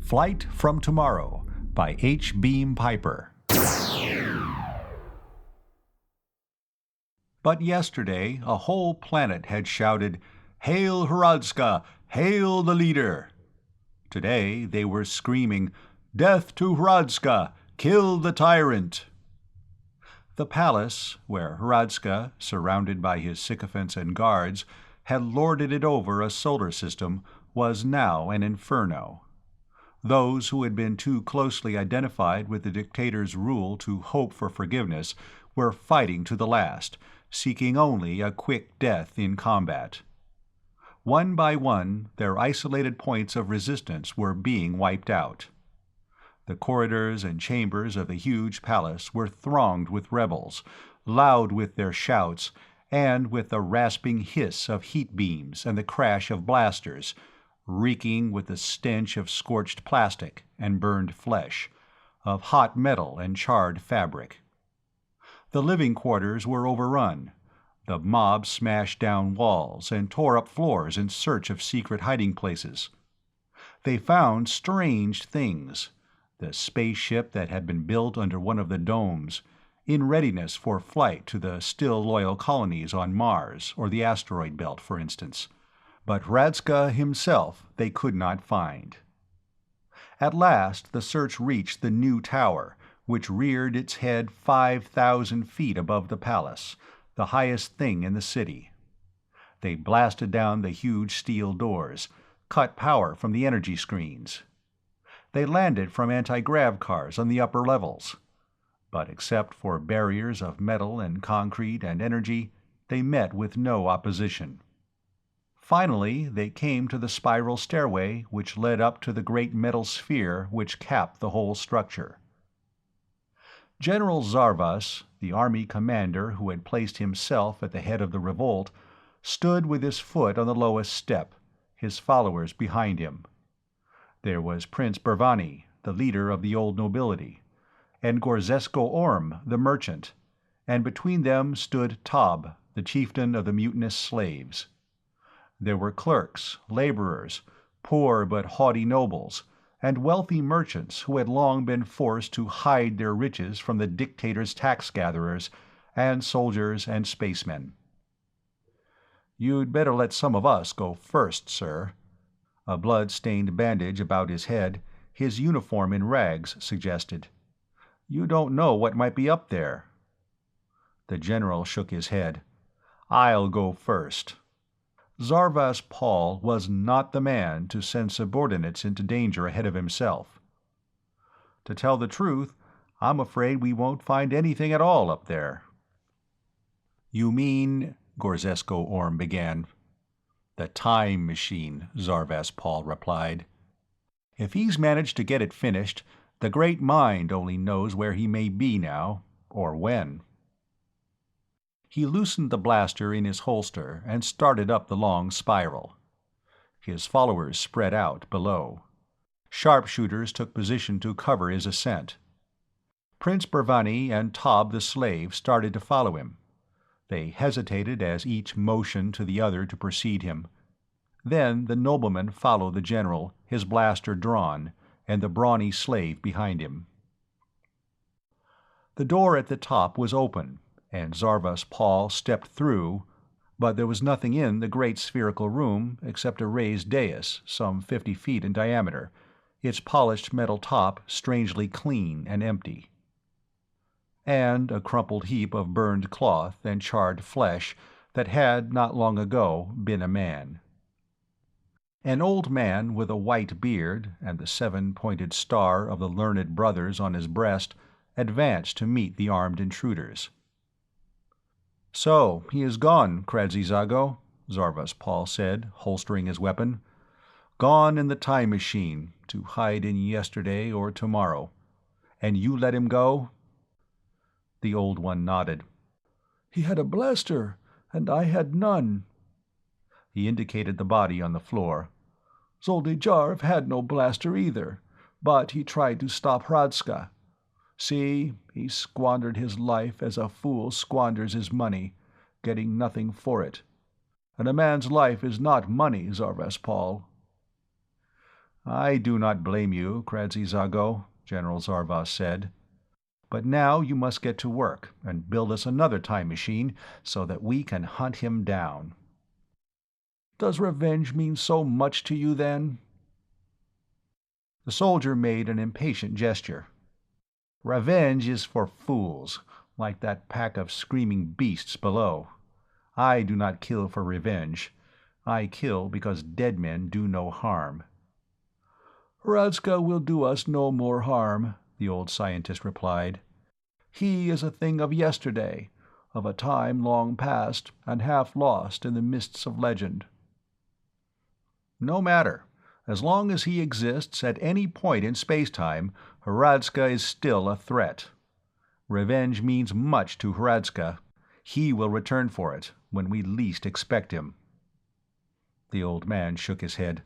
Flight from Tomorrow by H. Beam Piper. But yesterday a whole planet had shouted, "Hail Hradska! Hail the leader!" Today they were screaming, "Death to Hradska! Kill the tyrant!" The palace, where Hradska, surrounded by his sycophants and guards, had lorded it over a solar system, was now an inferno. Those who had been too closely identified with the dictator's rule to hope for forgiveness were fighting to the last, seeking only a quick death in combat. One by one, their isolated points of resistance were being wiped out. The corridors and chambers of the huge palace were thronged with rebels, loud with their shouts, and with the rasping hiss of heat beams and the crash of blasters, reeking with the stench of scorched plastic and burned flesh, of hot metal and charred fabric. The living quarters were overrun. The mob smashed down walls and tore up floors in search of secret hiding places. They found strange things: the spaceship that had been built under one of the domes, in readiness for flight to the still loyal colonies on Mars or the asteroid belt, for instance. But Hradska himself they could not find. At last the search reached the new tower, which reared its head 5,000 feet above the palace, the highest thing in the city. They blasted down the huge steel doors, cut power from the energy screens. They landed from anti-grav cars on the upper levels. But except for barriers of metal and concrete and energy, they met with no opposition. Finally, they came to the spiral stairway which led up to the great metal sphere which capped the whole structure. General Zarvas, the army commander who had placed himself at the head of the revolt, stood with his foot on the lowest step, his followers behind him. There was Prince Burvani, the leader of the old nobility, and Gorzesko Orm, the merchant, and between them stood Tob, the chieftain of the mutinous slaves. There were clerks, laborers, poor but haughty nobles, and wealthy merchants who had long been forced to hide their riches from the dictator's tax-gatherers, and soldiers and spacemen. "You'd better let some of us go first, sir." A blood-stained bandage about his head, his uniform in rags, suggested. "You don't know what might be up there." The general shook his head. "I'll go first." Zarvas Paul was not the man to send subordinates into danger ahead of himself. "To tell the truth, I'm afraid we won't find anything at all up there." "You mean—" Gorzesko Orm began. "The time machine," Zarvas Paul replied. "If he's managed to get it finished, the great mind only knows where he may be now, or when." He loosened the blaster in his holster and started up the long spiral. His followers spread out below. Sharpshooters took position to cover his ascent. Prince Burvani and Tob the slave started to follow him. They hesitated as each motioned to the other to precede him. Then the nobleman followed the general, his blaster drawn, and the brawny slave behind him. The door at the top was open, and Zarvas Paul stepped through, but there was nothing in the great spherical room except a raised dais some 50 feet in diameter, its polished metal top strangely clean and empty. And a crumpled heap of burned cloth and charred flesh that had, not long ago, been a man. An old man with a white beard and the 7-pointed star of the Learned Brothers on his breast advanced to meet the armed intruders. "So, he is gone, Kradzizago," Zarvas Paul said, holstering his weapon. "Gone in the time machine, to hide in yesterday or tomorrow. And you let him go?" The old one nodded. "He had a blaster, and I had none." He indicated the body on the floor. "Zoldyjarv had no blaster either, but he tried to stop Hradska. See, he squandered his life as a fool squanders his money, getting nothing for it. And a man's life is not money, Zarvas Paul." "I do not blame you, Kradzi-Zago," General Zarvas said. "But now you must get to work and build us another time machine so that we can hunt him down." "Does revenge mean so much to you, then?" The soldier made an impatient gesture. "Revenge is for fools, like that pack of screaming beasts below. I do not kill for revenge. I kill because dead men do no harm." "Hradska will do us no more harm," the old scientist replied. "He is a thing of yesterday, of a time long past and half lost in the mists of legend." "No matter. As long as he exists at any point in space-time, Hradska is still a threat. Revenge means much to Hradska. He will return for it, when we least expect him." The old man shook his head.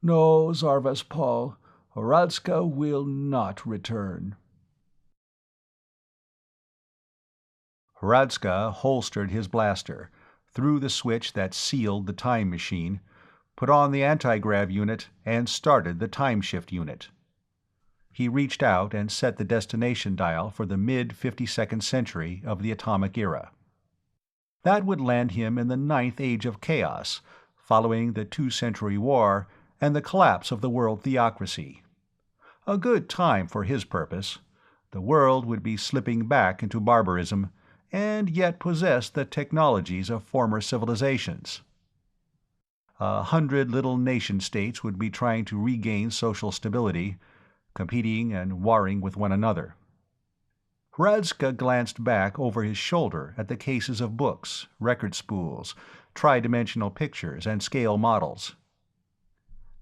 "No, Zarvas Pol, Hradska will not return." Hradska holstered his blaster, threw the switch that sealed the time machine, put on the anti-grav unit, and started the time-shift unit. He reached out and set the destination dial for the mid-52nd century of the atomic era. That would land him in the 9th Age of Chaos, following the Two-Century War and the collapse of the world theocracy. A good time for his purpose. The world would be slipping back into barbarism, and yet possess the technologies of former civilizations. 100 little nation-states would be trying to regain social stability, competing and warring with one another. Hradska glanced back over his shoulder at the cases of books, record spools, tri-dimensional pictures, and scale models.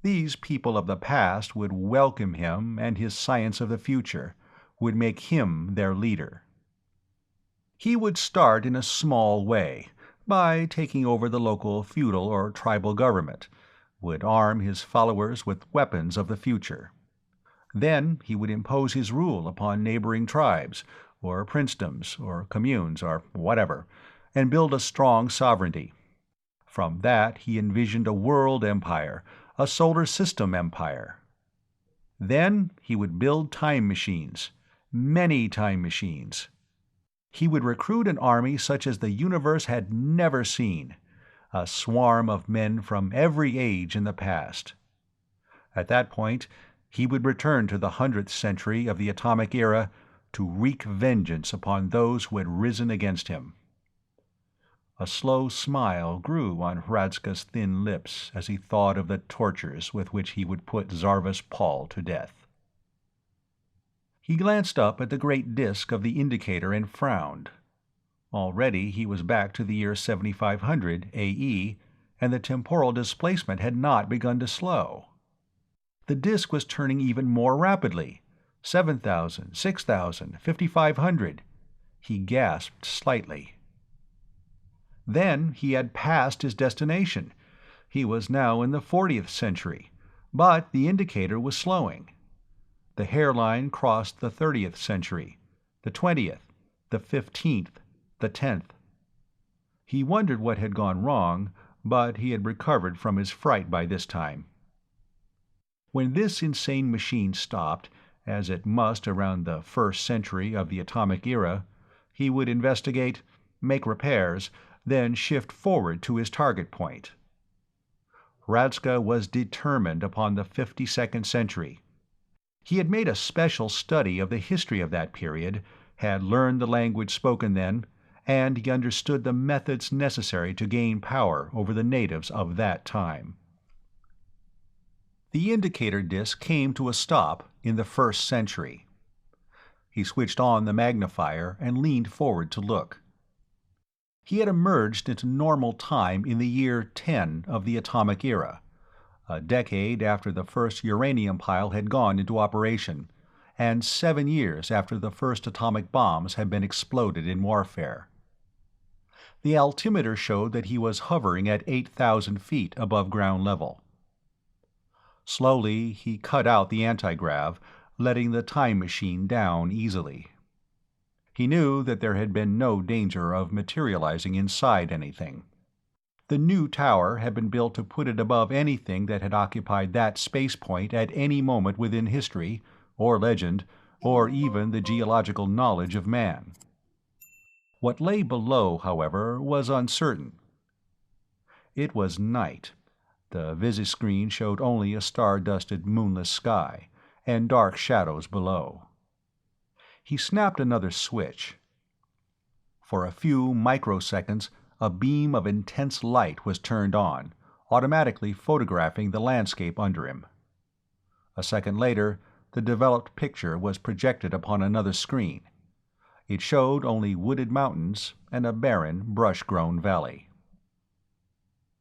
These people of the past would welcome him and his science of the future, would make him their leader. He would start in a small way, by taking over the local feudal or tribal government, would arm his followers with weapons of the future. Then he would impose his rule upon neighboring tribes, or princedoms, or communes, or whatever, and build a strong sovereignty. From that he envisioned a world empire, a solar system empire. Then he would build time machines, many time machines. He would recruit an army such as the universe had never seen, a swarm of men from every age in the past. At that point, he would return to the 100th century of the atomic era to wreak vengeance upon those who had risen against him. A slow smile grew on Hradska's thin lips as he thought of the tortures with which he would put Zarvas Pol to death. He glanced up at the great disk of the indicator and frowned. Already he was back to the year 7500 AE, and the temporal displacement had not begun to slow. The disk was turning even more rapidly. 7,000, 6,000, 5,500. He gasped slightly. Then he had passed his destination. He was now in the 40th century, but the indicator was slowing. The hairline crossed the 30th century, the 20th, the 15th, the 10th. He wondered what had gone wrong, but he had recovered from his fright by this time. When this insane machine stopped, as it must around the 1st century of the atomic era, he would investigate, make repairs, then shift forward to his target point. Hradska was determined upon the 52nd century. He had made a special study of the history of that period, had learned the language spoken then, and he understood the methods necessary to gain power over the natives of that time. The indicator disk came to a stop in the 1st century. He switched on the magnifier and leaned forward to look. He had emerged into normal time in the year 10 of the atomic era, a decade after the first uranium pile had gone into operation, and 7 years after the first atomic bombs had been exploded in warfare. The altimeter showed that he was hovering at 8,000 feet above ground level. Slowly he cut out the anti-grav, letting the time machine down easily. He knew that there had been no danger of materializing inside anything. The new tower had been built to put it above anything that had occupied that spacepoint at any moment within history, or legend, or even the geological knowledge of man. What lay below, however, was uncertain. It was night. The visiscreen showed only a star-dusted, moonless sky, and dark shadows below. He snapped another switch. For a few microseconds, a beam of intense light was turned on, automatically photographing the landscape under him. A second later, the developed picture was projected upon another screen. It showed only wooded mountains and a barren, brush-grown valley.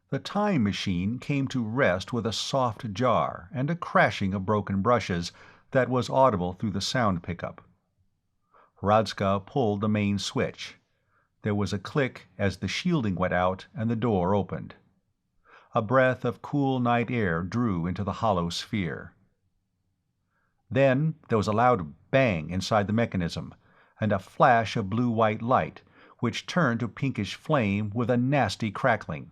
The time machine came to rest with a soft jar and a crashing of broken brushes that was audible through the sound pickup. Hradzka pulled the main switch. There was a click as the shielding went out and the door opened. A breath of cool night air drew into the hollow sphere. Then there was a loud bang inside the mechanism, and a flash of blue-white light, which turned to pinkish flame with a nasty crackling.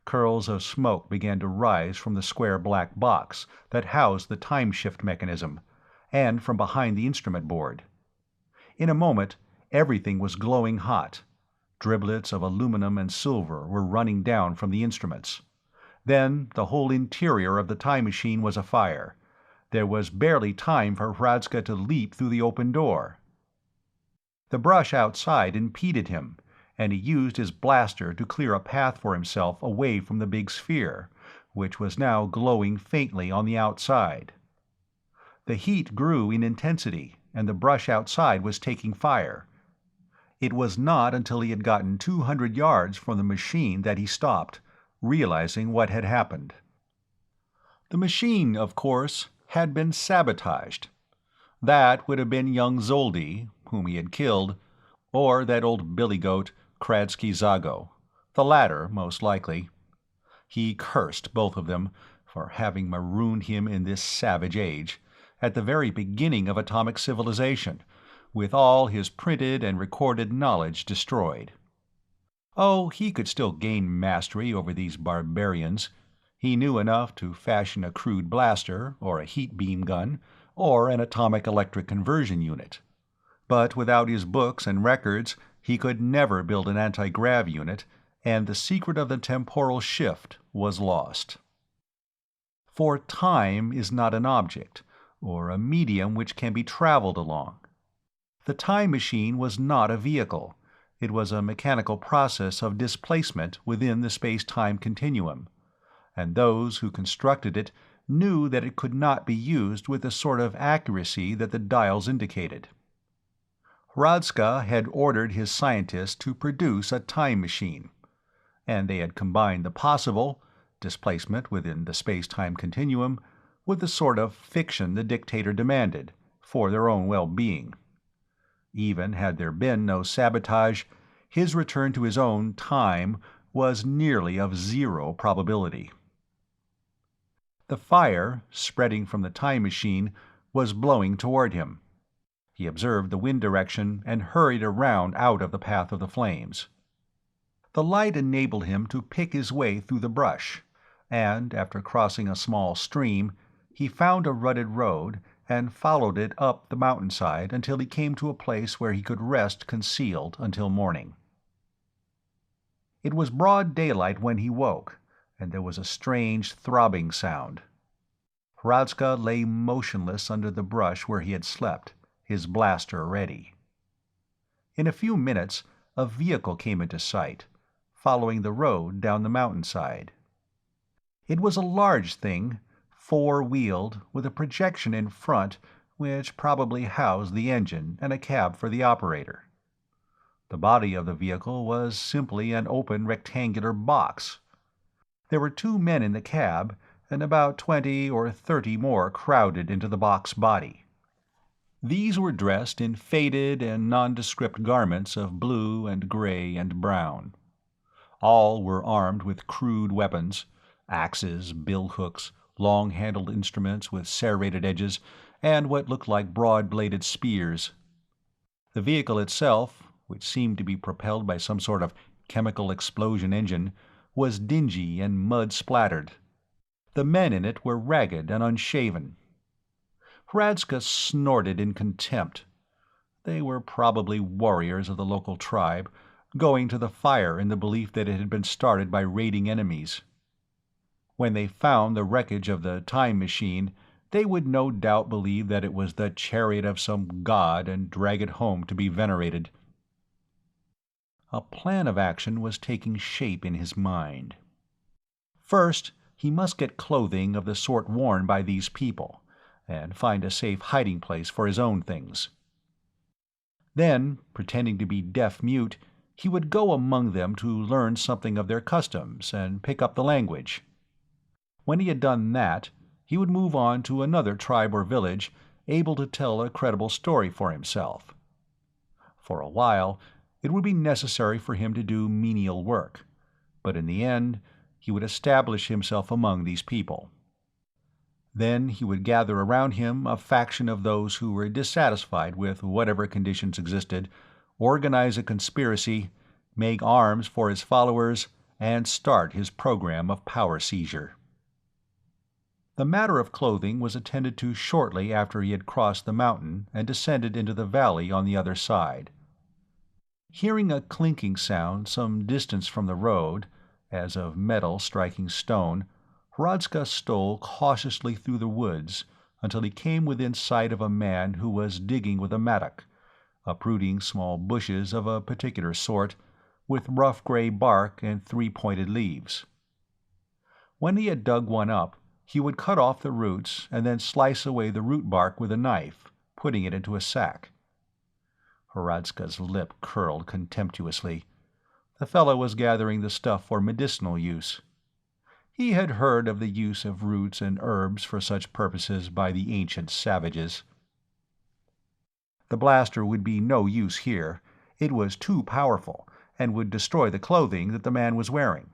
Curls of smoke began to rise from the square black box that housed the time-shift mechanism, and from behind the instrument board. In a moment, everything was glowing hot. Driblets of aluminum and silver were running down from the instruments. Then the whole interior of the time machine was afire. There was barely time for Hradzka to leap through the open door. The brush outside impeded him, and he used his blaster to clear a path for himself away from the big sphere, which was now glowing faintly on the outside. The heat grew in intensity, and the brush outside was taking fire. It was not until he had gotten 200 yards from the machine that he stopped, realizing what had happened. The machine, of course, had been sabotaged. That would have been young Zoldy, whom he had killed, or that old billy-goat, Kradsky Zago, the latter most likely. He cursed both of them for having marooned him in this savage age, at the very beginning of atomic civilization, with all his printed and recorded knowledge destroyed. Oh, he could still gain mastery over these barbarians. He knew enough to fashion a crude blaster, or a heat beam gun, or an atomic electric conversion unit. But without his books and records, he could never build an anti-grav unit, and the secret of the temporal shift was lost. For time is not an object, or a medium which can be traveled along. The time machine was not a vehicle. It was a mechanical process of displacement within the space-time continuum, and those who constructed it knew that it could not be used with the sort of accuracy that the dials indicated. Hradzka had ordered his scientists to produce a time machine, and they had combined the possible, displacement within the space-time continuum, with the sort of fiction the dictator demanded, for their own well-being. Even had there been no sabotage, his return to his own time was nearly of zero probability. The fire, spreading from the time machine, was blowing toward him. He observed the wind direction and hurried around out of the path of the flames. The light enabled him to pick his way through the brush, and after crossing a small stream, he found a rutted road and followed it up the mountainside until he came to a place where he could rest concealed until morning. It was broad daylight when he woke, and there was a strange throbbing sound. Hradzka lay motionless under the brush where he had slept, his blaster ready. In a few minutes, a vehicle came into sight, following the road down the mountainside. It was a large thing, four-wheeled, with a projection in front which probably housed the engine and a cab for the operator. The body of the vehicle was simply an open rectangular box. There were 2 men in the cab, and about 20 or 30 more crowded into the box body. These were dressed in faded and nondescript garments of blue and gray and brown. All were armed with crude weapons, axes, billhooks, long-handled instruments with serrated edges, and what looked like broad-bladed spears. The vehicle itself, which seemed to be propelled by some sort of chemical explosion engine, was dingy and mud-splattered. The men in it were ragged and unshaven. Hradska snorted in contempt. They were probably warriors of the local tribe, going to the fire in the belief that it had been started by raiding enemies. When they found the wreckage of the time machine, they would no doubt believe that it was the chariot of some god and drag it home to be venerated. A plan of action was taking shape in his mind. First, he must get clothing of the sort worn by these people, and find a safe hiding place for his own things. Then, pretending to be deaf-mute, he would go among them to learn something of their customs and pick up the language. When he had done that, he would move on to another tribe or village, able to tell a credible story for himself. For a while, it would be necessary for him to do menial work, but in the end, he would establish himself among these people. Then he would gather around him a faction of those who were dissatisfied with whatever conditions existed, organize a conspiracy, make arms for his followers, and start his program of power seizure. The matter of clothing was attended to shortly after he had crossed the mountain and descended into the valley on the other side. Hearing a clinking sound some distance from the road, as of metal striking stone, Hradska stole cautiously through the woods until he came within sight of a man who was digging with a mattock, uprooting small bushes of a particular sort, with rough gray bark and three-pointed leaves. When he had dug one up, he would cut off the roots and then slice away the root bark with a knife, putting it into a sack. Hradska's lip curled contemptuously. The fellow was gathering the stuff for medicinal use. He had heard of the use of roots and herbs for such purposes by the ancient savages. The blaster would be no use here. It was too powerful, and would destroy the clothing that the man was wearing.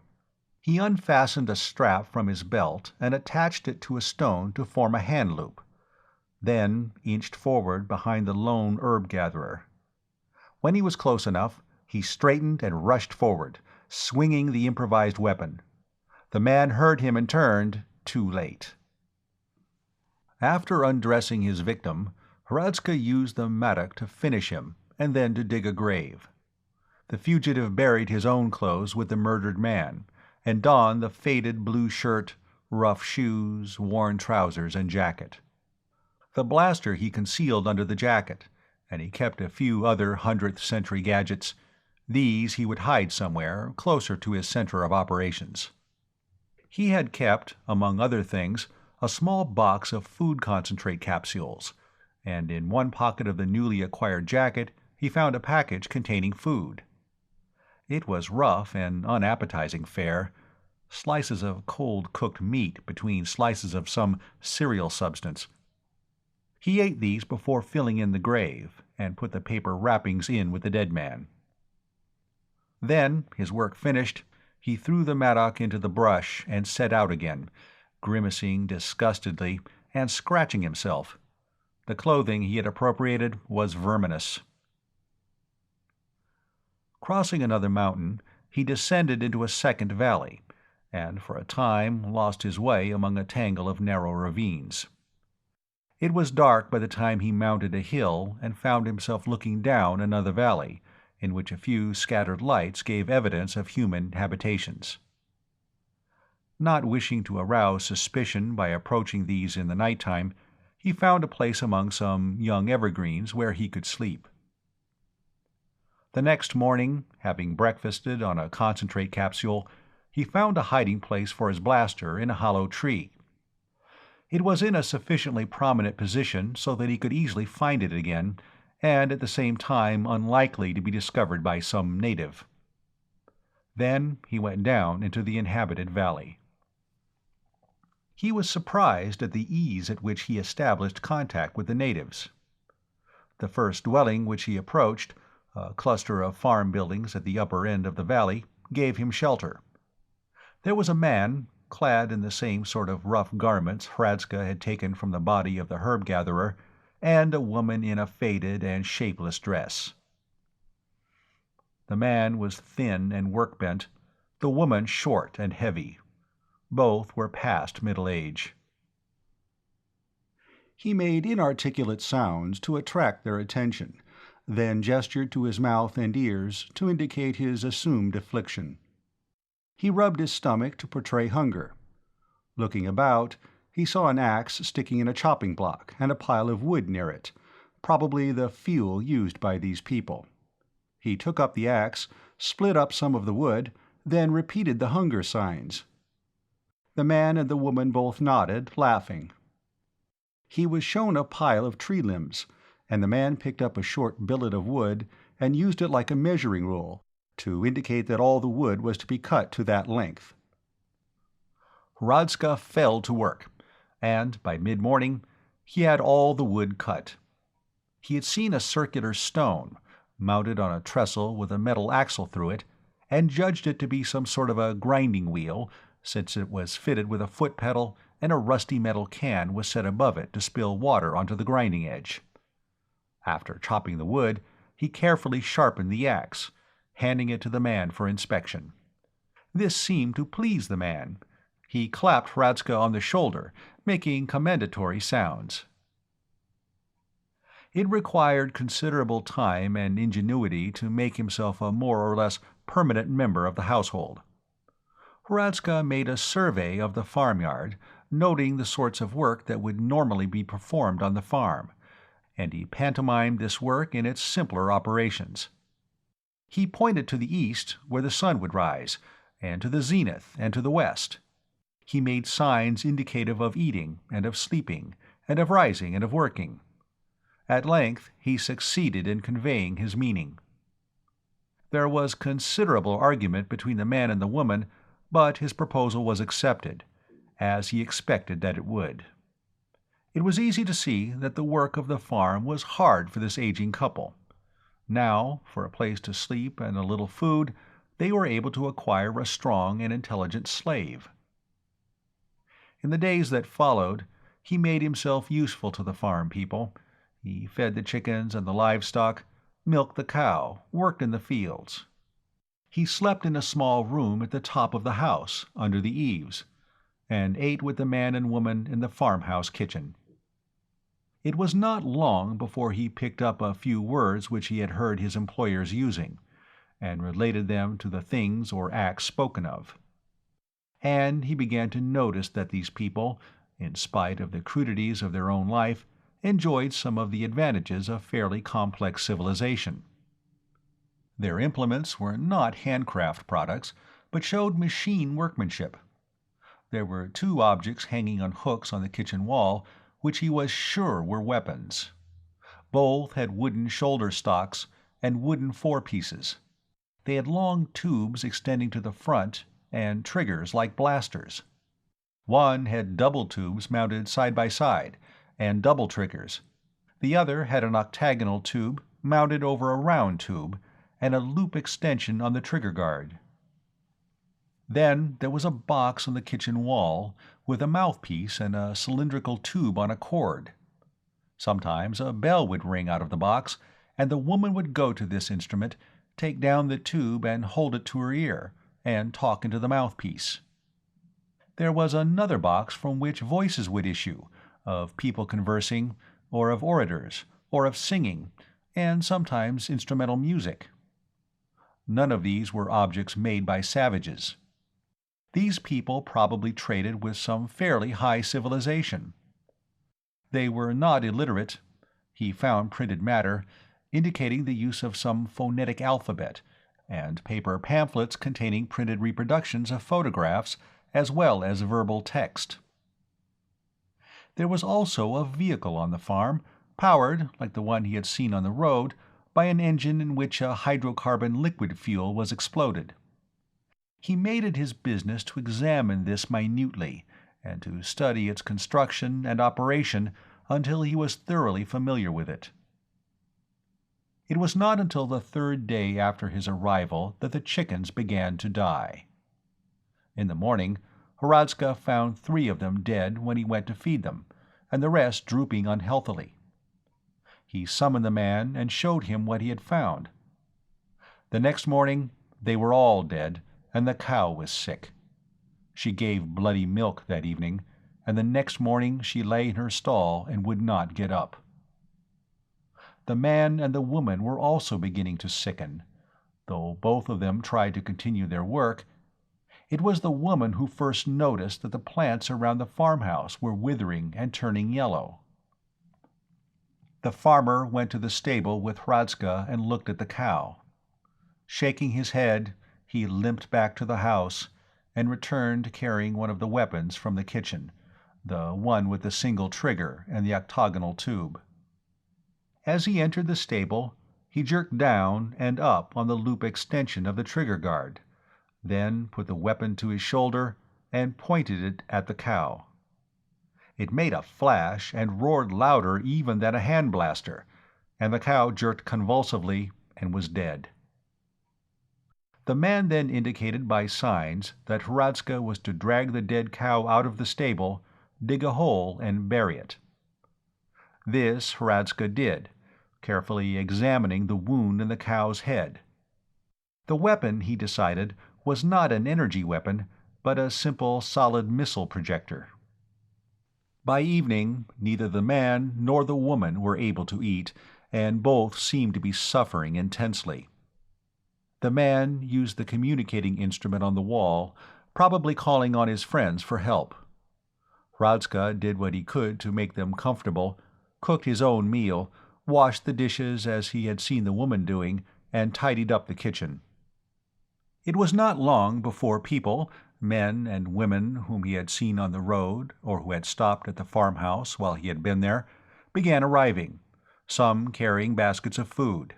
He unfastened a strap from his belt and attached it to a stone to form a hand loop, then inched forward behind the lone herb-gatherer. When he was close enough, he straightened and rushed forward, swinging the improvised weapon. The man heard him and turned, too late. After undressing his victim, Hradska used the mattock to finish him and then to dig a grave. The fugitive buried his own clothes with the murdered man, and donned the faded blue shirt, rough shoes, worn trousers, and jacket. The blaster he concealed under the jacket, and he kept a few other 100th-century gadgets. These he would hide somewhere, closer to his center of operations. He had kept, among other things, a small box of food concentrate capsules, and in one pocket of the newly acquired jacket he found a package containing food. It was rough and unappetizing fare, slices of cold-cooked meat between slices of some cereal substance. He ate these before filling in the grave, and put the paper wrappings in with the dead man. Then, his work finished, he threw the mattock into the brush and set out again, grimacing disgustedly and scratching himself. The clothing he had appropriated was verminous. Crossing another mountain, he descended into a second valley, and for a time lost his way among a tangle of narrow ravines. It was dark by the time he mounted a hill and found himself looking down another valley, in which a few scattered lights gave evidence of human habitations. Not wishing to arouse suspicion by approaching these in the night-time, he found a place among some young evergreens where he could sleep. The next morning, having breakfasted on a concentrate capsule, he found a hiding place for his blaster in a hollow tree. It was in a sufficiently prominent position so that he could easily find it again, and at the same time unlikely to be discovered by some native. Then he went down into the inhabited valley. He was surprised at the ease at which he established contact with the natives. The first dwelling which he approached, a cluster of farm buildings at the upper end of the valley, gave him shelter. There was a man, clad in the same sort of rough garments Hradska had taken from the body of the herb-gatherer, and a woman in a faded and shapeless dress. The man was thin and work-bent, the woman short and heavy. Both were past middle age. He made inarticulate sounds to attract their attention, then gestured to his mouth and ears to indicate his assumed affliction. He rubbed his stomach to portray hunger. Looking about, he saw an axe sticking in a chopping block and a pile of wood near it, probably the fuel used by these people. He took up the axe, split up some of the wood, then repeated the hunger signs. The man and the woman both nodded, laughing. He was shown a pile of tree limbs, and the man picked up a short billet of wood and used it like a measuring rule to indicate that all the wood was to be cut to that length. Hradzka fell to work, and by mid-morning he had all the wood cut. He had seen a circular stone, mounted on a trestle with a metal axle through it, and judged it to be some sort of a grinding wheel, since it was fitted with a foot pedal and a rusty metal can was set above it to spill water onto the grinding edge. After chopping the wood, he carefully sharpened the axe, handing it to the man for inspection. This seemed to please the man. He clapped Hradzka on the shoulder, making commendatory sounds. It required considerable time and ingenuity to make himself a more or less permanent member of the household. Hradzka made a survey of the farmyard, noting the sorts of work that would normally be performed on the farm, and he pantomimed this work in its simpler operations. He pointed to the east, where the sun would rise, and to the zenith, and to the west. He made signs indicative of eating, and of sleeping, and of rising, and of working. At length he succeeded in conveying his meaning. There was considerable argument between the man and the woman, but his proposal was accepted, as he expected that it would. It was easy to see that the work of the farm was hard for this aging couple. Now, for a place to sleep and a little food, they were able to acquire a strong and intelligent slave. In the days that followed, he made himself useful to the farm people. He fed the chickens and the livestock, milked the cow, worked in the fields. He slept in a small room at the top of the house, under the eaves, and ate with the man and woman in the farmhouse kitchen. It was not long before he picked up a few words which he had heard his employers using, and related them to the things or acts spoken of. And he began to notice that these people, in spite of the crudities of their own life, enjoyed some of the advantages of fairly complex civilization. Their implements were not handcraft products, but showed machine workmanship. There were 2 objects hanging on hooks on the kitchen wall, which he was sure were weapons. Both had wooden shoulder stocks and wooden forepieces. They had long tubes extending to the front and triggers like blasters. One had double tubes mounted side by side, and double triggers. The other had an octagonal tube mounted over a round tube, and a loop extension on the trigger guard. Then there was a box on the kitchen wall, with a mouthpiece and a cylindrical tube on a cord. Sometimes a bell would ring out of the box, and the woman would go to this instrument, take down the tube and hold it to her ear, and talk into the mouthpiece. There was another box from which voices would issue, of people conversing, or of orators, or of singing, and sometimes instrumental music. None of these were objects made by savages. These people probably traded with some fairly high civilization. They were not illiterate. He found printed matter, indicating the use of some phonetic alphabet, and paper pamphlets containing printed reproductions of photographs as well as verbal text. There was also a vehicle on the farm, powered, like the one he had seen on the road, by an engine in which a hydrocarbon liquid fuel was exploded. He made it his business to examine this minutely, and to study its construction and operation until he was thoroughly familiar with it. It was not until the 3rd day after his arrival that the chickens began to die. In the morning, Hradzka found 3 of them dead when he went to feed them, and the rest drooping unhealthily. He summoned the man and showed him what he had found. The next morning they were all dead, and the cow was sick. She gave bloody milk that evening, and the next morning she lay in her stall and would not get up. The man and the woman were also beginning to sicken, though both of them tried to continue their work. It was the woman who first noticed that the plants around the farmhouse were withering and turning yellow. The farmer went to the stable with Hradzka and looked at the cow. Shaking his head, he limped back to the house and returned carrying one of the weapons from the kitchen, the one with the single trigger and the octagonal tube. As he entered the stable, he jerked down and up on the loop extension of the trigger guard, then put the weapon to his shoulder and pointed it at the cow. It made a flash and roared louder even than a hand blaster, and the cow jerked convulsively and was dead. The man then indicated by signs that Hradzka was to drag the dead cow out of the stable, dig a hole, and bury it. This Hradzka did, carefully examining the wound in the cow's head. The weapon, he decided, was not an energy weapon, but a simple solid missile projector. By evening, neither the man nor the woman were able to eat, and both seemed to be suffering intensely. The man used the communicating instrument on the wall, probably calling on his friends for help. Hradzka did what he could to make them comfortable, cooked his own meal, washed the dishes as he had seen the woman doing, and tidied up the kitchen. It was not long before people, men and women whom he had seen on the road, or who had stopped at the farmhouse while he had been there, began arriving, some carrying baskets of food.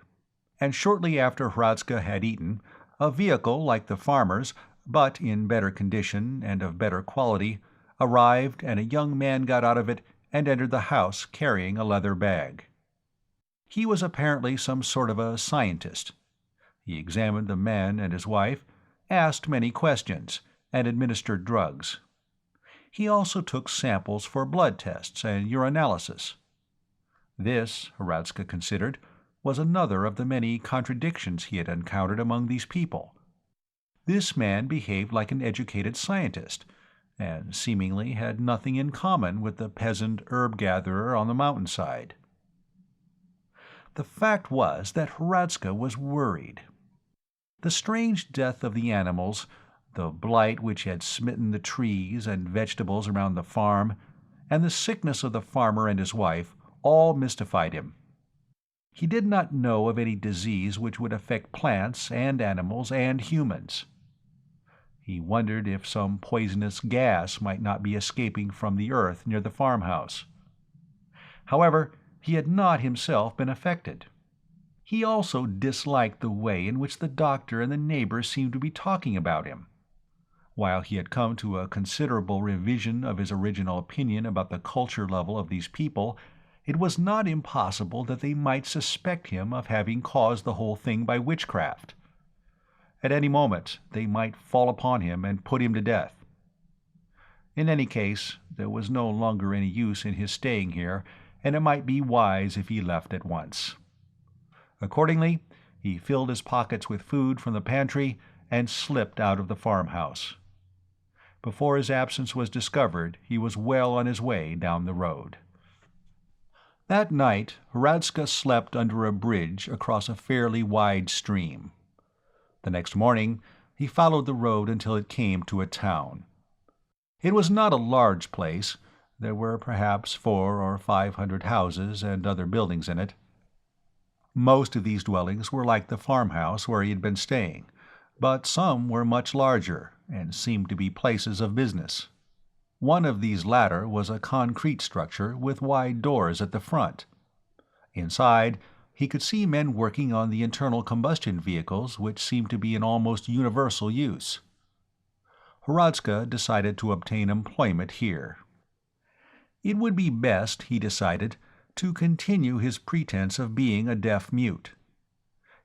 And shortly after Hradzka had eaten, a vehicle like the farmer's, but in better condition and of better quality, arrived, and a young man got out of it and entered the house carrying a leather bag. He was apparently some sort of a scientist. He examined the man and his wife, asked many questions, and administered drugs. He also took samples for blood tests and urinalysis. This, Hradzka considered, was another of the many contradictions he had encountered among these people. This man behaved like an educated scientist, and seemingly had nothing in common with the peasant herb-gatherer on the mountainside. The fact was that Hradzka was worried. The strange death of the animals, the blight which had smitten the trees and vegetables around the farm, and the sickness of the farmer and his wife all mystified him. He did not know of any disease which would affect plants and animals and humans. He wondered if some poisonous gas might not be escaping from the earth near the farmhouse. However, he had not himself been affected. He also disliked the way in which the doctor and the neighbors seemed to be talking about him. While he had come to a considerable revision of his original opinion about the culture level of these people, it was not impossible that they might suspect him of having caused the whole thing by witchcraft. At any moment they might fall upon him and put him to death. In any case, there was no longer any use in his staying here, and it might be wise if he left at once. Accordingly, he filled his pockets with food from the pantry and slipped out of the farmhouse. Before his absence was discovered, he was well on his way down the road. That night, Hradzka slept under a bridge across a fairly wide stream. The next morning, he followed the road until it came to a town. It was not a large place. There were perhaps 400 or 500 houses and other buildings in it. Most of these dwellings were like the farmhouse where he had been staying, but some were much larger and seemed to be places of business. One of these latter was a concrete structure with wide doors at the front. Inside, he could see men working on the internal combustion vehicles which seemed to be in almost universal use. Hradzka decided to obtain employment here. It would be best, he decided, to continue his pretense of being a deaf-mute.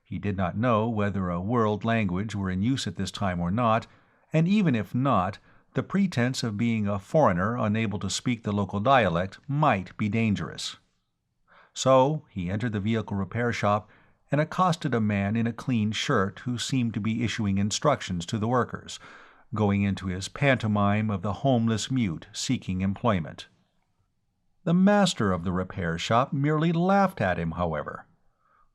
He did not know whether a world language were in use at this time or not, and even if not, the pretense of being a foreigner unable to speak the local dialect might be dangerous. So he entered the vehicle repair shop and accosted a man in a clean shirt who seemed to be issuing instructions to the workers, going into his pantomime of the homeless mute seeking employment. The master of the repair shop merely laughed at him, however.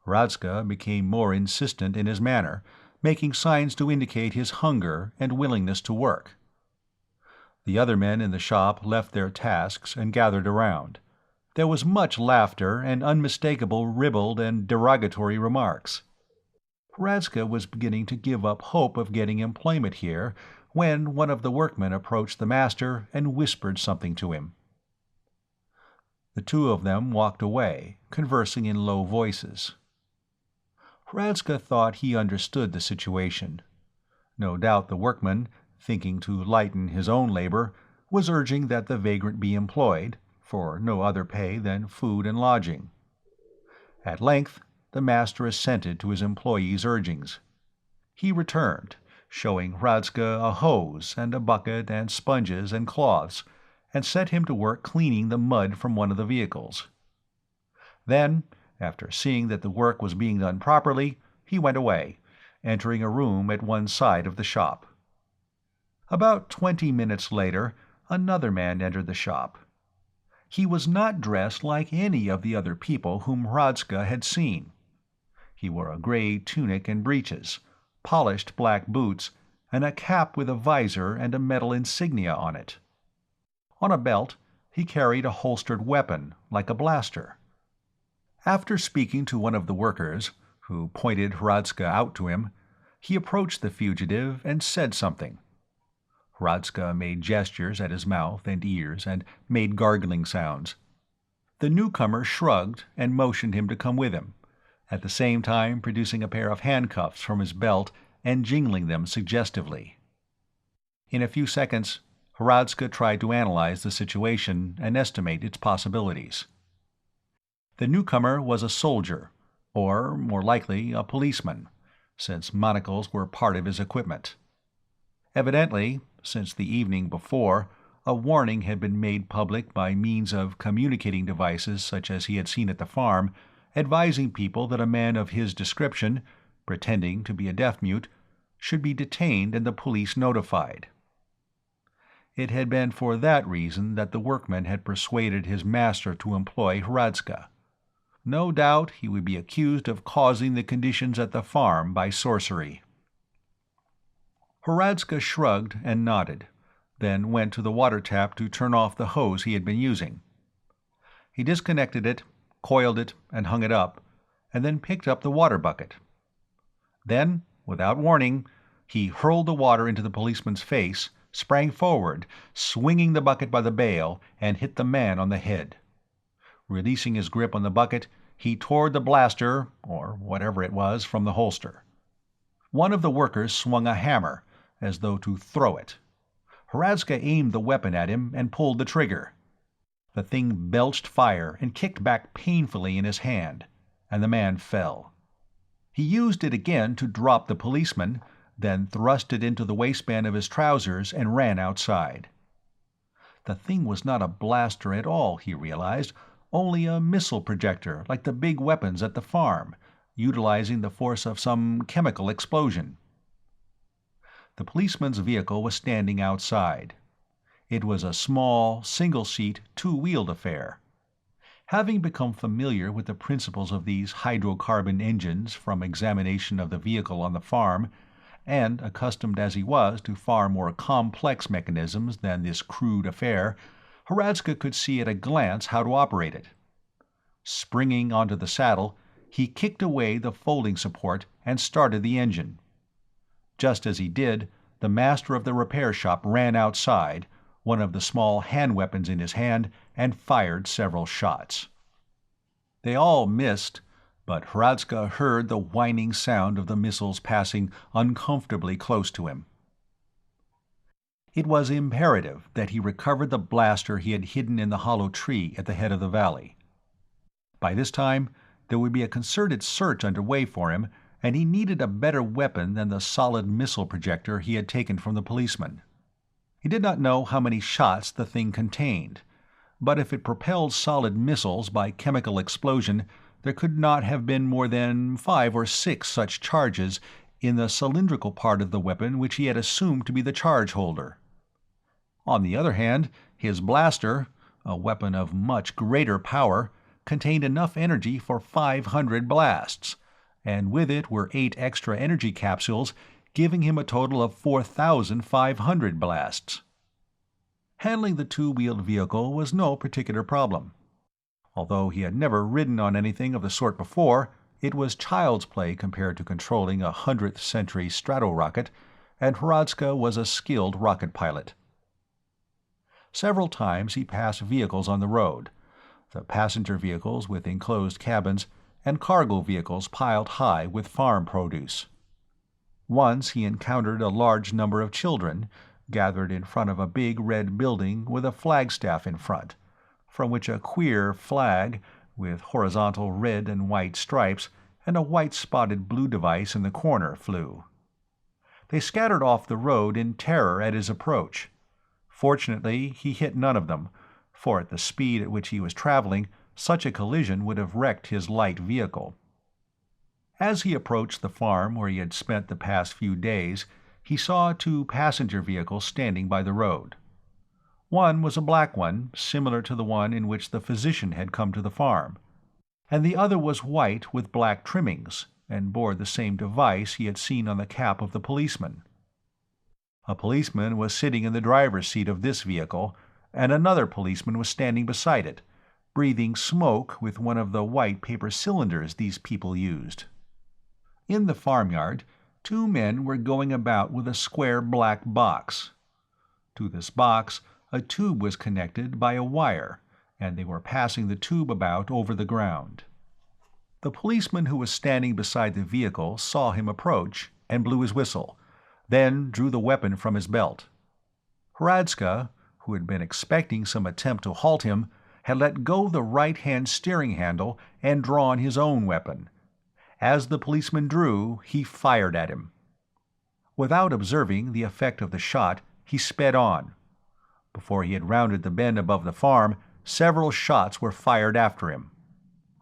Hradzka became more insistent in his manner, making signs to indicate his hunger and willingness to work. The other men in the shop left their tasks and gathered around. There was much laughter and unmistakable ribald and derogatory remarks. Hradzka was beginning to give up hope of getting employment here when one of the workmen approached the master and whispered something to him. The two of them walked away, conversing in low voices. Hradzka thought he understood the situation. No doubt the workman, thinking to lighten his own labor, was urging that the vagrant be employed, for no other pay than food and lodging. At length the master assented to his employee's urgings. He returned, showing Hradzka a hose and a bucket and sponges and cloths, and set him to work cleaning the mud from one of the vehicles. Then, after seeing that the work was being done properly, he went away, entering a room at one side of the shop. About 20 minutes later, another man entered the shop. He was not dressed like any of the other people whom Hradzka had seen. He wore a gray tunic and breeches, polished black boots, and a cap with a visor and a metal insignia on it. On a belt, he carried a holstered weapon, like a blaster. After speaking to one of the workers, who pointed Hradzka out to him, he approached the fugitive and said something. Hradzka made gestures at his mouth and ears and made gargling sounds. The newcomer shrugged and motioned him to come with him, at the same time producing a pair of handcuffs from his belt and jingling them suggestively. In a few seconds, Hradzka tried to analyze the situation and estimate its possibilities. The newcomer was a soldier, or, more likely, a policeman, since monocles were part of his equipment. Evidently, since the evening before, a warning had been made public by means of communicating devices such as he had seen at the farm, advising people that a man of his description, pretending to be a deaf-mute, should be detained and the police notified. It had been for that reason that the workman had persuaded his master to employ Hradzka. No doubt he would be accused of causing the conditions at the farm by sorcery. Hradzka shrugged and nodded, then went to the water tap to turn off the hose he had been using. He disconnected it, coiled it, and hung it up, and then picked up the water bucket. Then, without warning, he hurled the water into the policeman's face, sprang forward, swinging the bucket by the bail, and hit the man on the head. Releasing his grip on the bucket, he tore the blaster, or whatever it was, from the holster. One of the workers swung a hammer, as though to throw it. Hradzka aimed the weapon at him and pulled the trigger. The thing belched fire and kicked back painfully in his hand, and the man fell. He used it again to drop the policeman, then thrust it into the waistband of his trousers and ran outside. The thing was not a blaster at all, he realized, only a missile projector like the big weapons at the farm, utilizing the force of some chemical explosion. The policeman's vehicle was standing outside. It was a small, single-seat, two-wheeled affair. Having become familiar with the principles of these hydrocarbon engines from examination of the vehicle on the farm, and accustomed as he was to far more complex mechanisms than this crude affair, Hradzka could see at a glance how to operate it. Springing onto the saddle, he kicked away the folding support and started the engine. Just as he did, the master of the repair shop ran outside, one of the small hand weapons in his hand, and fired several shots. They all missed, but Hradzka heard the whining sound of the missiles passing uncomfortably close to him. It was imperative that he recover the blaster he had hidden in the hollow tree at the head of the valley. By this time, there would be a concerted search under way for him, and he needed a better weapon than the solid missile projector he had taken from the policeman. He did not know how many shots the thing contained, but if it propelled solid missiles by chemical explosion, there could not have been more than 5 or 6 such charges in the cylindrical part of the weapon which he had assumed to be the charge holder. On the other hand, his blaster, a weapon of much greater power, contained enough energy for 500 blasts, and with it were 8 extra energy capsules, giving him a total of 4,500 blasts. Handling the two-wheeled vehicle was no particular problem. Although he had never ridden on anything of the sort before, it was child's play compared to controlling a 100th-century strato-rocket, and Hradzka was a skilled rocket pilot. Several times he passed vehicles on the road, the passenger vehicles with enclosed cabins, and cargo vehicles piled high with farm produce. Once he encountered a large number of children, gathered in front of a big red building with a flagstaff in front, from which a queer flag, with horizontal red and white stripes and a white-spotted blue device in the corner, flew. They scattered off the road in terror at his approach. Fortunately, he hit none of them, for at the speed at which he was traveling, such a collision would have wrecked his light vehicle. As he approached the farm where he had spent the past few days, he saw 2 passenger vehicles standing by the road. One was a black one, similar to the one in which the physician had come to the farm, and the other was white with black trimmings, and bore the same device he had seen on the cap of the policeman. A policeman was sitting in the driver's seat of this vehicle, and another policeman was standing beside it, breathing smoke with one of the white paper cylinders these people used. In the farmyard, 2 men were going about with a square black box. To this box, a tube was connected by a wire, and they were passing the tube about over the ground. The policeman who was standing beside the vehicle saw him approach and blew his whistle, then drew the weapon from his belt. Hradzka, who had been expecting some attempt to halt him, had let go the right-hand steering handle and drawn his own weapon. As the policeman drew, he fired at him. Without observing the effect of the shot, he sped on. Before he had rounded the bend above the farm, several shots were fired after him.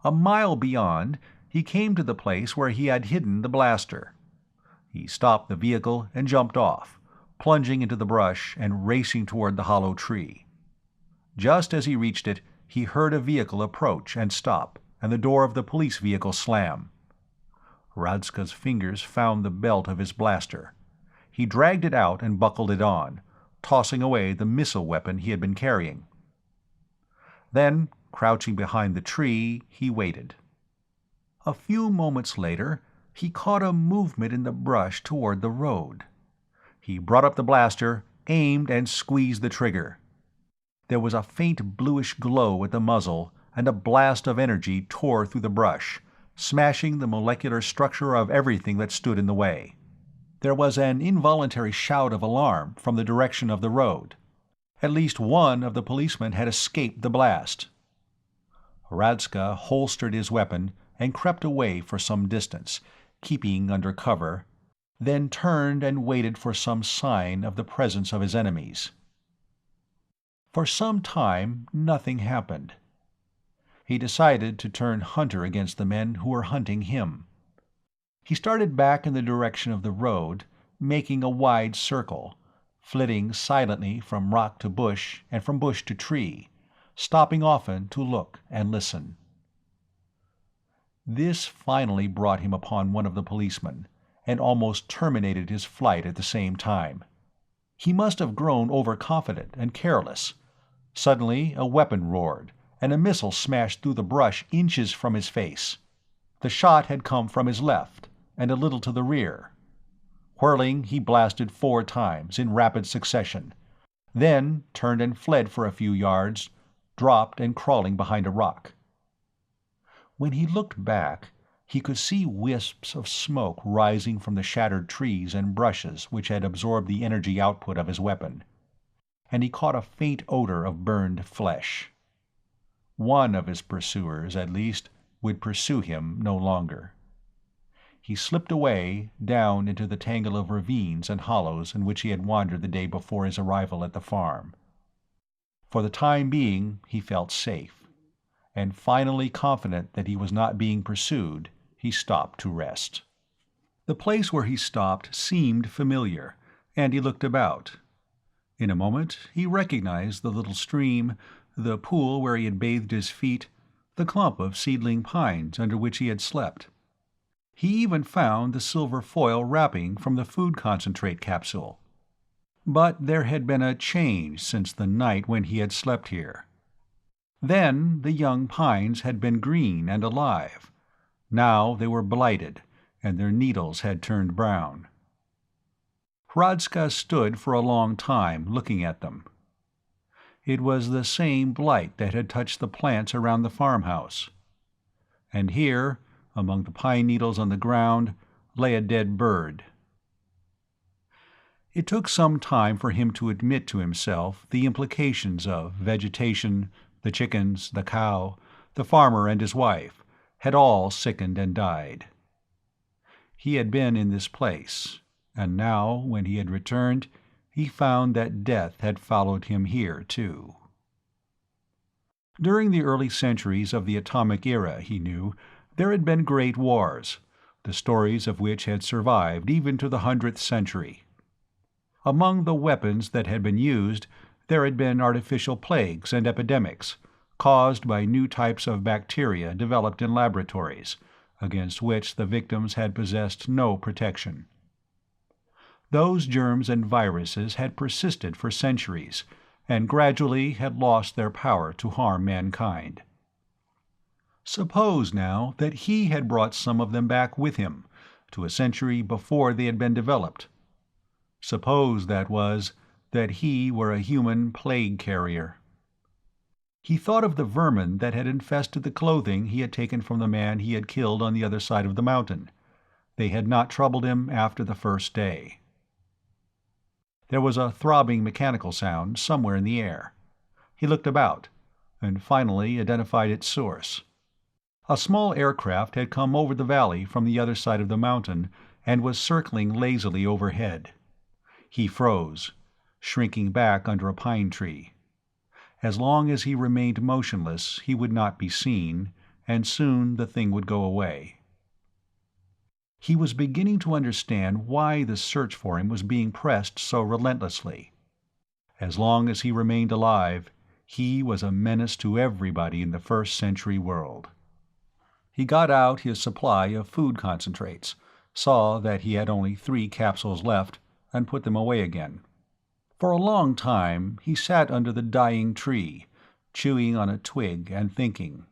A mile beyond, he came to the place where he had hidden the blaster. He stopped the vehicle and jumped off, plunging into the brush and racing toward the hollow tree. Just as he reached it, he heard a vehicle approach and stop, and the door of the police vehicle slam. Hradzka's fingers found the belt of his blaster. He dragged it out and buckled it on, tossing away the missile weapon he had been carrying. Then, crouching behind the tree, he waited. A few moments later, he caught a movement in the brush toward the road. He brought up the blaster, aimed, and squeezed the trigger. There was a faint bluish glow at the muzzle, and a blast of energy tore through the brush, smashing the molecular structure of everything that stood in the way. There was an involuntary shout of alarm from the direction of the road. At least one of the policemen had escaped the blast. Hradzka holstered his weapon and crept away for some distance, keeping under cover, then turned and waited for some sign of the presence of his enemies. For some time nothing happened. He decided to turn hunter against the men who were hunting him. He started back in the direction of the road, making a wide circle, flitting silently from rock to bush and from bush to tree, stopping often to look and listen. This finally brought him upon one of the policemen, and almost terminated his flight at the same time. He must have grown overconfident and careless. Suddenly a weapon roared, and a missile smashed through the brush inches from his face. The shot had come from his left, and a little to the rear. Whirling, he blasted 4 times in rapid succession, then turned and fled for a few yards, dropped and crawling behind a rock. When he looked back, he could see wisps of smoke rising from the shattered trees and brushes which had absorbed the energy output of his weapon, and he caught a faint odor of burned flesh. One of his pursuers, at least, would pursue him no longer. He slipped away, down into the tangle of ravines and hollows in which he had wandered the day before his arrival at the farm. For the time being, he felt safe, and finally confident that he was not being pursued, he stopped to rest. The place where he stopped seemed familiar, and he looked about. In a moment he recognized the little stream, the pool where he had bathed his feet, the clump of seedling pines under which he had slept. He even found the silver foil wrapping from the food concentrate capsule. But there had been a change since the night when he had slept here. Then the young pines had been green and alive. Now they were blighted, and their needles had turned brown. Hradzka stood for a long time looking at them. It was the same blight that had touched the plants around the farmhouse. And here, among the pine needles on the ground, lay a dead bird. It took some time for him to admit to himself the implications of vegetation. The chickens, the cow, the farmer and his wife had all sickened and died. He had been in this place, and now, when he had returned, he found that death had followed him here, too. During the early centuries of the atomic era, he knew, there had been great wars, the stories of which had survived even to the 100th century. Among the weapons that had been used, there had been artificial plagues and epidemics, caused by new types of bacteria developed in laboratories, against which the victims had possessed no protection. Those germs and viruses had persisted for centuries, and gradually had lost their power to harm mankind. Suppose now that he had brought some of them back with him, to a century before they had been developed. Suppose, that was, that he were a human plague carrier. He thought of the vermin that had infested the clothing he had taken from the man he had killed on the other side of the mountain. They had not troubled him after the first day. There was a throbbing mechanical sound somewhere in the air. He looked about, and finally identified its source. A small aircraft had come over the valley from the other side of the mountain and was circling lazily overhead. He froze, shrinking back under a pine tree. As long as he remained motionless, he would not be seen, and soon the thing would go away. He was beginning to understand why the search for him was being pressed so relentlessly. As long as he remained alive, he was a menace to everybody in the first-century world. He got out his supply of food concentrates, saw that he had only 3 capsules left, and put them away again. For a long time he sat under the dying tree, chewing on a twig and thinking.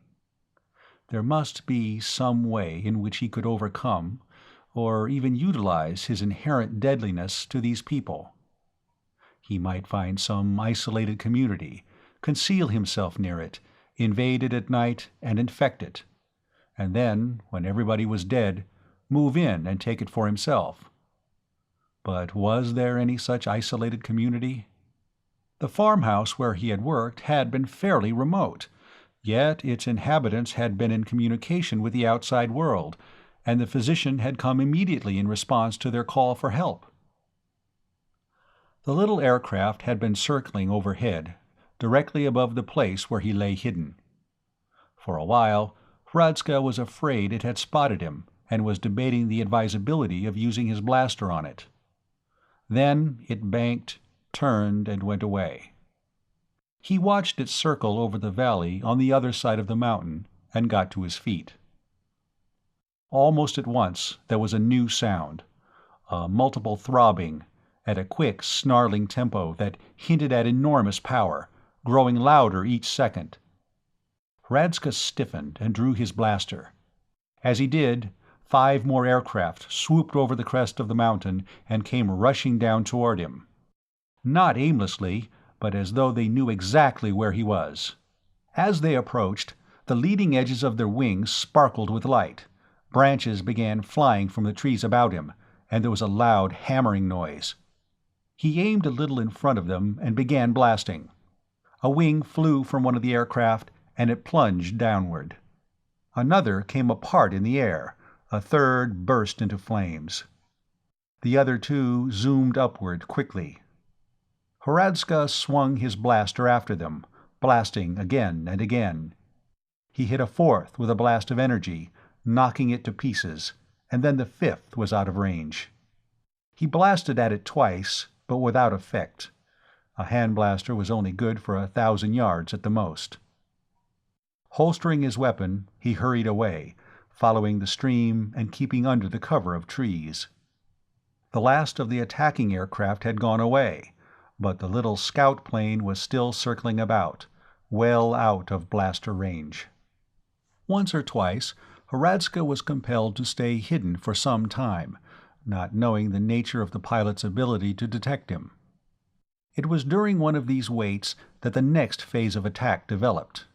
There must be some way in which he could overcome, or even utilize, his inherent deadliness to these people. He might find some isolated community, conceal himself near it, invade it at night, and infect it. And then, when everybody was dead, move in and take it for himself. But was there any such isolated community? The farmhouse where he had worked had been fairly remote, yet its inhabitants had been in communication with the outside world, and the physician had come immediately in response to their call for help. The little aircraft had been circling overhead, directly above the place where he lay hidden. For a while, Hradzka was afraid it had spotted him, and was debating the advisability of using his blaster on it. Then it banked, turned, and went away. He watched it circle over the valley on the other side of the mountain, and got to his feet. Almost at once there was a new sound, a multiple throbbing, at a quick, snarling tempo that hinted at enormous power, growing louder each second. Hradzka stiffened and drew his blaster. As he did, 5 more aircraft swooped over the crest of the mountain and came rushing down toward him. Not aimlessly, but as though they knew exactly where he was. As they approached, the leading edges of their wings sparkled with light. Branches began flying from the trees about him, and there was a loud hammering noise. He aimed a little in front of them and began blasting. A wing flew from one of the aircraft, and it plunged downward. Another came apart in the air. A third burst into flames. The other 2 zoomed upward quickly. Hradzka swung his blaster after them, blasting again and again. He hit a fourth with a blast of energy, knocking it to pieces, and then the fifth was out of range. He blasted at it twice, but without effect. A hand blaster was only good for 1,000 yards at the most. Holstering his weapon, he hurried away, following the stream and keeping under the cover of trees. The last of the attacking aircraft had gone away, but the little scout plane was still circling about, well out of blaster range. Once or twice, Hradska was compelled to stay hidden for some time, not knowing the nature of the pilot's ability to detect him. It was during one of these waits that the next phase of attack developed.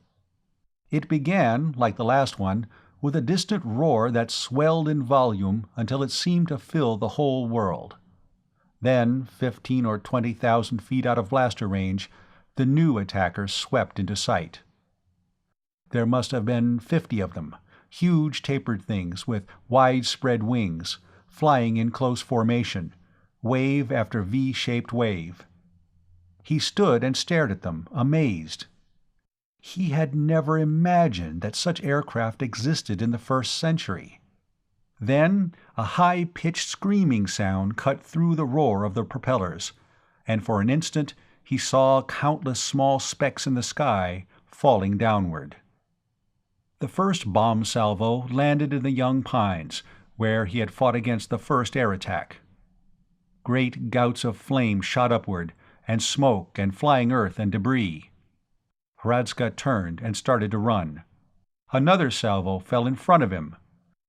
It began, like the last one, with a distant roar that swelled in volume until it seemed to fill the whole world. Then, 15 or 20,000 feet out of blaster range, the new attackers swept into sight. There must have been 50 of them, huge tapered things with widespread wings, flying in close formation, wave after V-shaped wave. He stood and stared at them, amazed. He had never imagined that such aircraft existed in the 1st century. Then a high-pitched screaming sound cut through the roar of the propellers, and for an instant he saw countless small specks in the sky falling downward. The first bomb salvo landed in the young pines, where he had fought against the first air attack. Great gouts of flame shot upward, and smoke and flying earth and debris. Hradska turned and started to run. Another salvo fell in front of him.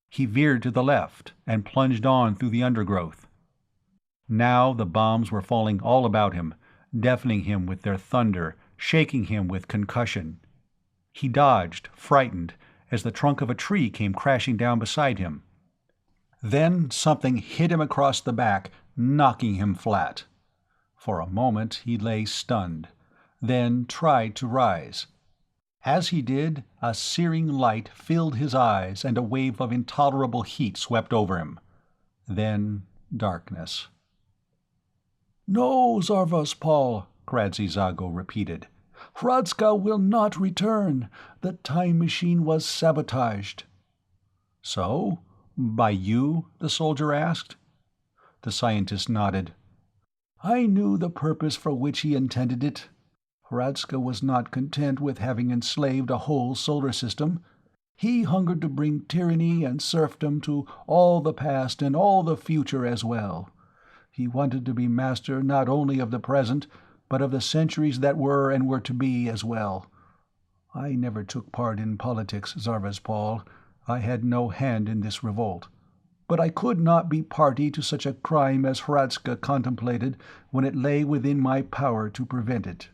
He veered to the left and plunged on through the undergrowth. Now the bombs were falling all about him, deafening him with their thunder, shaking him with concussion. He dodged, frightened, as the trunk of a tree came crashing down beside him. Then something hit him across the back, knocking him flat. For a moment he lay stunned, then tried to rise. As he did, a searing light filled his eyes and a wave of intolerable heat swept over him. Then darkness. "No, Zarvas Paul," Kradzi-Zago repeated. "Hradska will not return. The time machine was sabotaged." "So? By you?" the soldier asked. The scientist nodded. "I knew the purpose for which he intended it. Hradska was not content with having enslaved a whole solar system. He hungered to bring tyranny and serfdom to all the past and all the future as well. He wanted to be master not only of the present, but of the centuries that were and were to be as well. I never took part in politics, Zarvas Paul. I had no hand in this revolt. But I could not be party to such a crime as Hradska contemplated when it lay within my power to prevent it."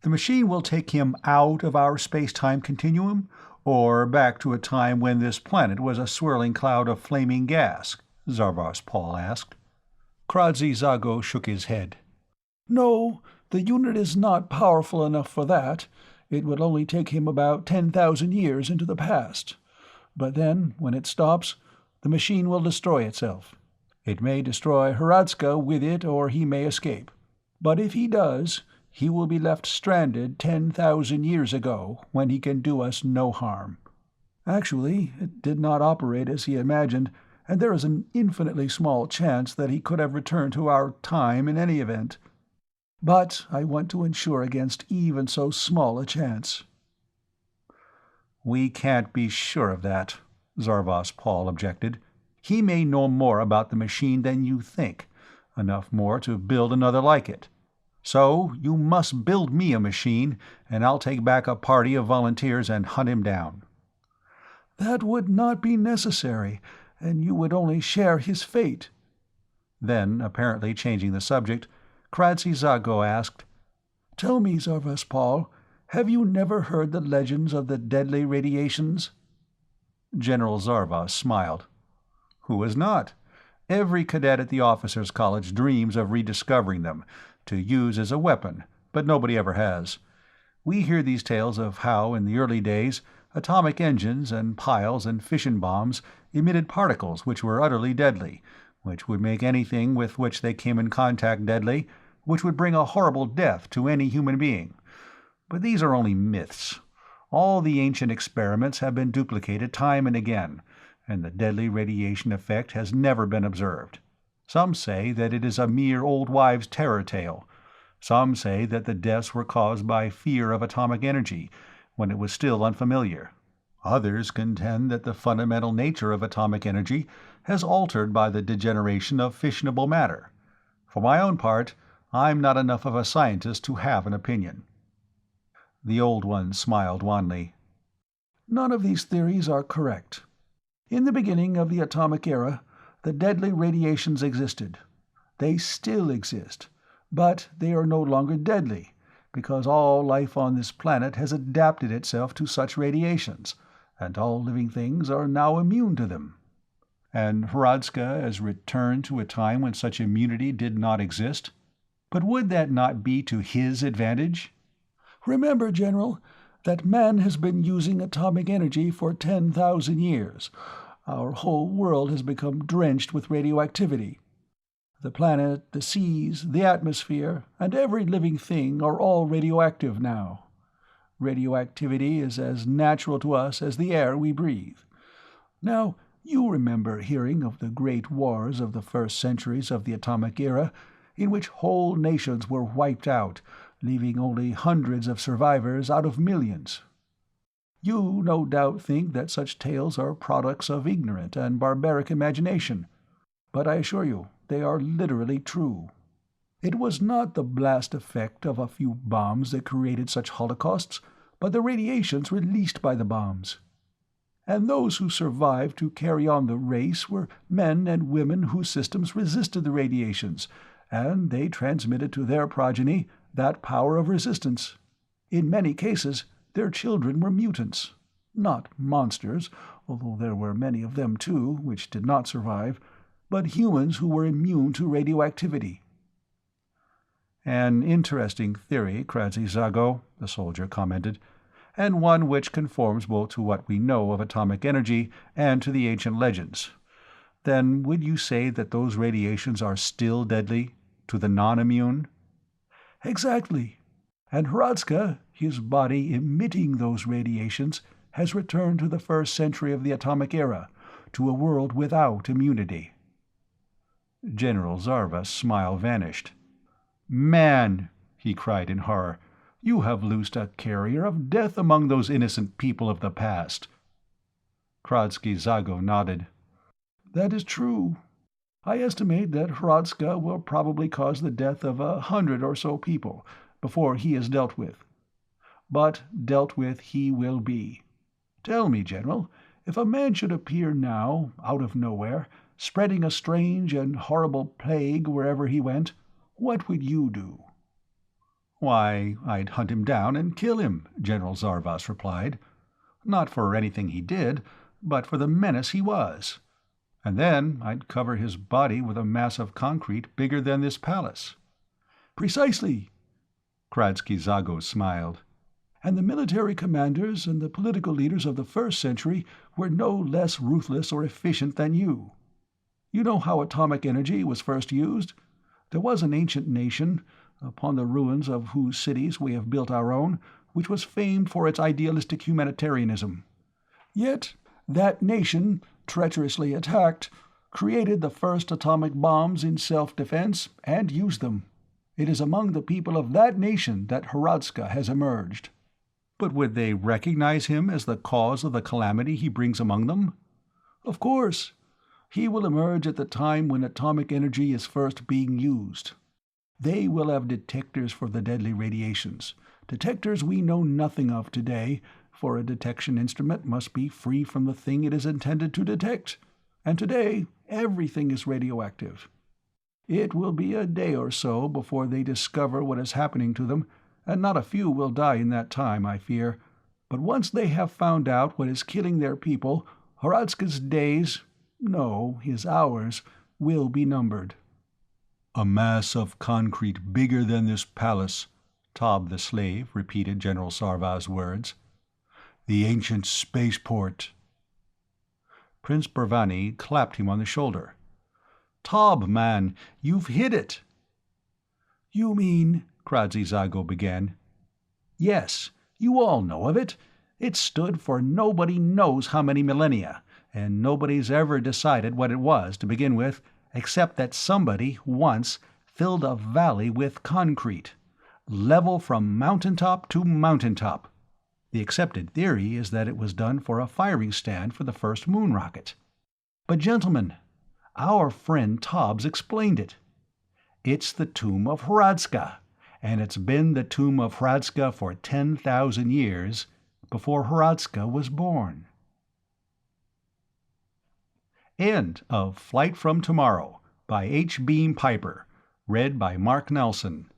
"The machine will take him out of our space-time continuum, or back to a time when this planet was a swirling cloud of flaming gas?" Zarvas Paul asked. Kradzi-Zago shook his head. "No, the unit is not powerful enough for that. It would only take him about 10,000 years into the past. But then, when it stops, the machine will destroy itself. It may destroy Hradska with it, or he may escape. But if he does, he will be left stranded 10,000 years ago, when he can do us no harm. Actually, it did not operate as he imagined, and there is an infinitely small chance that he could have returned to our time in any event. But I want to insure against even so small a chance." "We can't be sure of that," Zarvas Paul objected. "He may know more about the machine than you think, enough more to build another like it. So you must build me a machine, and I'll take back a party of volunteers and hunt him down." "That would not be necessary, and you would only share his fate." Then, apparently changing the subject, Kradzi-Zago asked, "Tell me, Zarvas Paul, have you never heard the legends of the deadly radiations?" General Zarvas smiled. "Who has not? Every cadet at the officers' college dreams of rediscovering them, to use as a weapon, but nobody ever has. We hear these tales of how, in the early days, atomic engines and piles and fission bombs emitted particles which were utterly deadly, which would make anything with which they came in contact deadly, which would bring a horrible death to any human being. But these are only myths. All the ancient experiments have been duplicated time and again, and the deadly radiation effect has never been observed. Some say that it is a mere old wives' terror tale. Some say that the deaths were caused by fear of atomic energy, when it was still unfamiliar. Others contend that the fundamental nature of atomic energy has altered by the degeneration of fissionable matter. For my own part, I'm not enough of a scientist to have an opinion." The old one smiled wanly. "None of these theories are correct. In the beginning of the atomic era, the deadly radiations existed. They still exist, but they are no longer deadly, because all life on this planet has adapted itself to such radiations, and all living things are now immune to them." "And Hradska has returned to a time when such immunity did not exist? But would that not be to his advantage?" "Remember, General, that man has been using atomic energy for 10,000 years. Our whole world has become drenched with radioactivity. The planet, the seas, the atmosphere, and every living thing are all radioactive now. Radioactivity is as natural to us as the air we breathe. Now, you remember hearing of the great wars of the first centuries of the atomic era, in which whole nations were wiped out, leaving only hundreds of survivors out of millions. You no doubt think that such tales are products of ignorant and barbaric imagination, but I assure you they are literally true. It was not the blast effect of a few bombs that created such holocausts, but the radiations released by the bombs. And those who survived to carry on the race were men and women whose systems resisted the radiations, and they transmitted to their progeny that power of resistance. In many cases, their children were mutants. Not monsters, although there were many of them too, which did not survive, but humans who were immune to radioactivity." "An interesting theory, Kradzy-Zago," the soldier commented, "and one which conforms both to what we know of atomic energy and to the ancient legends. Then would you say that those radiations are still deadly, to the non-immune?" "Exactly. And Hradska, his body emitting those radiations, has returned to the first century of the atomic era, to a world without immunity." General Zarvas' smile vanished. "Man," he cried in horror, "you have loosed a carrier of death among those innocent people of the past." Kradzy-Zago nodded. "That is true. I estimate that Hradska will probably cause the death of 100 or so people before he is dealt with. But dealt with he will be. Tell me, General, if a man should appear now, out of nowhere, spreading a strange and horrible plague wherever he went, what would you do?" "Why, I'd hunt him down and kill him," General Zarvas replied. "Not for anything he did, but for the menace he was. And then I'd cover his body with a mass of concrete bigger than this palace." "Precisely." Kradzy-Zago smiled. "And the military commanders and the political leaders of the first century were no less ruthless or efficient than you. You know how atomic energy was first used? There was an ancient nation, upon the ruins of whose cities we have built our own, which was famed for its idealistic humanitarianism. Yet that nation, treacherously attacked, created the first atomic bombs in self-defense and used them. It is among the people of that nation that Hradska has emerged." "But would they recognize him as the cause of the calamity he brings among them?" "Of course. He will emerge at the time when atomic energy is first being used. They will have detectors for the deadly radiations, detectors we know nothing of today, for a detection instrument must be free from the thing it is intended to detect, and today everything is radioactive. It will be a day or so before they discover what is happening to them, and not a few will die in that time, I fear. But once they have found out what is killing their people, Hradska's days, no, his hours, will be numbered." "A mass of concrete bigger than this palace," Tob the slave repeated General Zarvas' words. "The ancient spaceport." Prince Burvani clapped him on the shoulder. "Tob, man, you've hit it." "You mean—" Kradzy-Zago began. "Yes, you all know of it. It stood for nobody knows how many millennia, and nobody's ever decided what it was to begin with, except that somebody once filled a valley with concrete, level from mountaintop to mountaintop. The accepted theory is that it was done for a firing stand for the first moon rocket. But gentlemen, our friend Tobbs explained it. It's the tomb of Hradska, and it's been the tomb of Hradska for 10,000 years before Hradska was born. End of Flight from Tomorrow by H. Beam Piper, read by Mark Nelson.